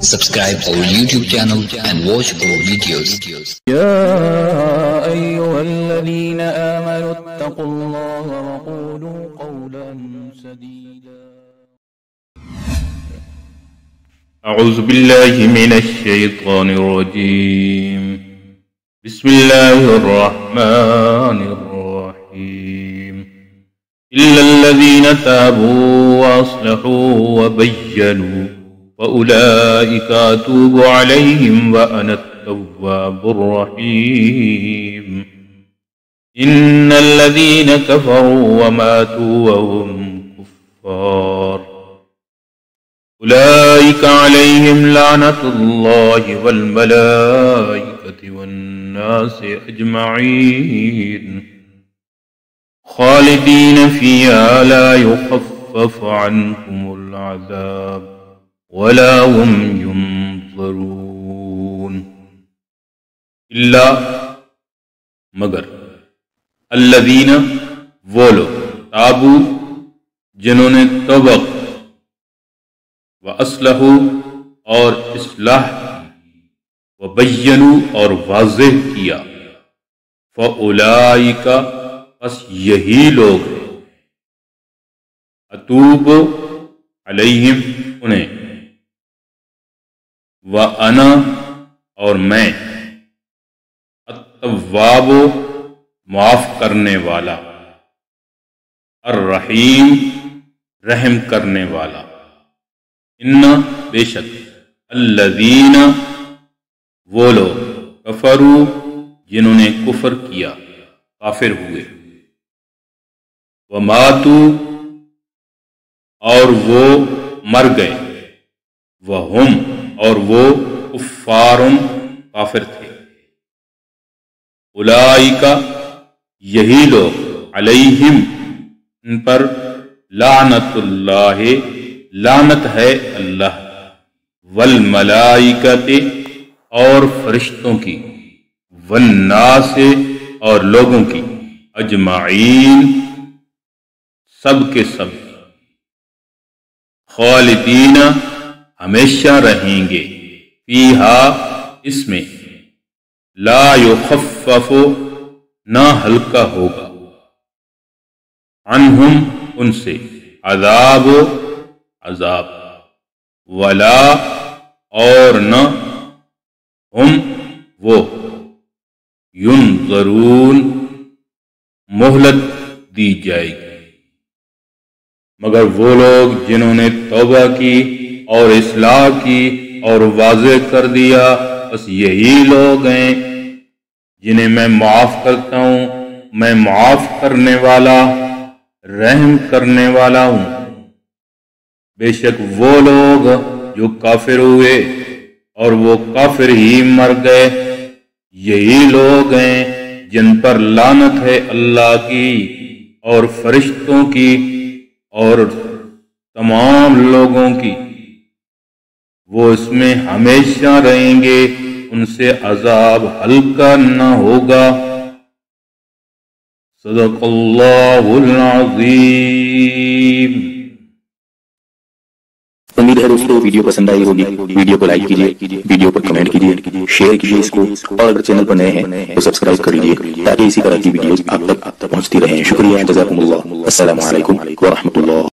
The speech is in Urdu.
Subscribe our YouTube channel and watch our videos. يا أيها الذين آمنوا اتقوا الله وقولوا قولا سديدا. أعوذ بالله من الشيطان الرجيم. بسم الله الرحمن الرحيم. إلا الذين تابوا وأصلحوا وبينوا فأولئك أتوب عليهم وأنا التواب الرحيم. إن الذين كفروا وماتوا وهم كفار أولئك عليهم لعنة الله والملائكة والناس أجمعين خالدين فيها لا يخفف عنهم العذاب ولا هم ينظرون. إلا مگر الذین وہ لوگ تابو جنہوں نے توبہ وَأَصْلَحُوا اور اصلاح وَبَيَّنُوا اور واضح کیا فَأُولَئِكَ پس یہی لوگ اتوب علیہم انہیں وَأَنَا اور میں التواب معاف کرنے والا الرحیم رحم کرنے والا. ان بے شک الذین وہ لوگ کفروا جنہوں نے کفر کیا کافر ہوئے وماتوا اور وہ مر گئے وہم اور وہ کفار کافر تھے اولئک یہی لوگ علیہم ان پر لعنت اللہ لعنت ہے اللہ والملائکۃ اور فرشتوں کی والناس اور لوگوں کی اجمعین سب کے سب خالدین ہمیشہ رہیں گے فیہا اس میں لا یخفف نہ ہلکا ہوگا عنہم ان سے عذاب ولا اور نہ ہم وہ ینظرون مہلت دی جائے گی مگر وہ لوگ جنہوں نے توبہ کی اور اصلاح کی اور واضح کر دیا بس یہی لوگ ہیں جنہیں میں معاف کرتا ہوں. میں معاف کرنے والا رحم کرنے والا ہوں. بے شک وہ لوگ جو کافر ہوئے اور وہ کافر ہی مر گئے یہی لوگ ہیں جن پر لعنت ہے اللہ کی اور فرشتوں کی اور تمام لوگوں کی. وہ اس میں ہمیشہ رہیں گے ان سے عذاب ہلکا نہ ہوگا. صدق اللہ العظیم. امید ہے دوستوں ویڈیو پسند آئی ہوگی. ویڈیو کو لائک کیجئے, ویڈیو پر کمنٹ کیجئے, شیئر کیجئے اس کو, اور اگر چینل پر نئے ہیں تو سبسکرائب کر لیجئے تاکہ اسی طرح کی ویڈیوز آپ تک پہنچتی رہیں. شکریہ. جزاکم اللہ. السلام علیکم ورحمۃ اللہ.